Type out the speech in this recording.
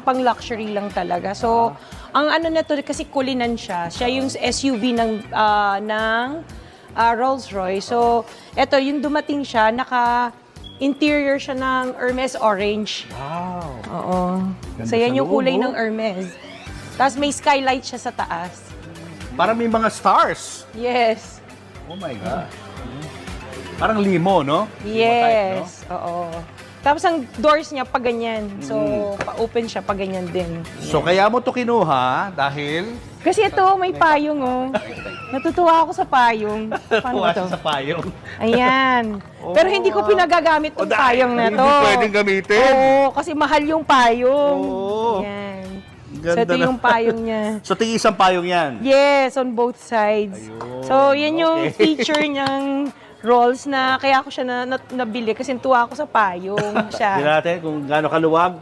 Pang-luxury lang talaga. So, ang ano na to, kasi kulinan siya. Siya yung SUV ng Rolls-Royce. So, eto, yung dumating siya, interior siya ng Hermes Orange. Wow. Oo. Ganda So, yan sa yung kulay loob, ng Hermes. Tapos may skylight siya sa taas. Parang may mga stars. Yes. Oh my God. Parang limo, no? Yes. Oo. Tapos ang doors niya pa ganyan. So, pa-open siya pa ganyan din. So, kaya mo to kinuha dahil Kasi ito, may payong, oh. Natutuwa ako sa payong. Paano tuwa ba to? siya sa payong. Ayan. Pero hindi ko pinagagamit tong dahil payong na to. Hindi pwedeng gamitin. Oo, kasi mahal yung payong. Oo. Ayan. Ganda So, ito na. yung payong niya. So, tingin isang payong yan. Yes, on both sides. Ayun, So, yan yung okay. feature niyang Rolls na kaya ako siya nabili kasi tuwa ako sa payong siya. Tingnan natin kung gaano kaluwag.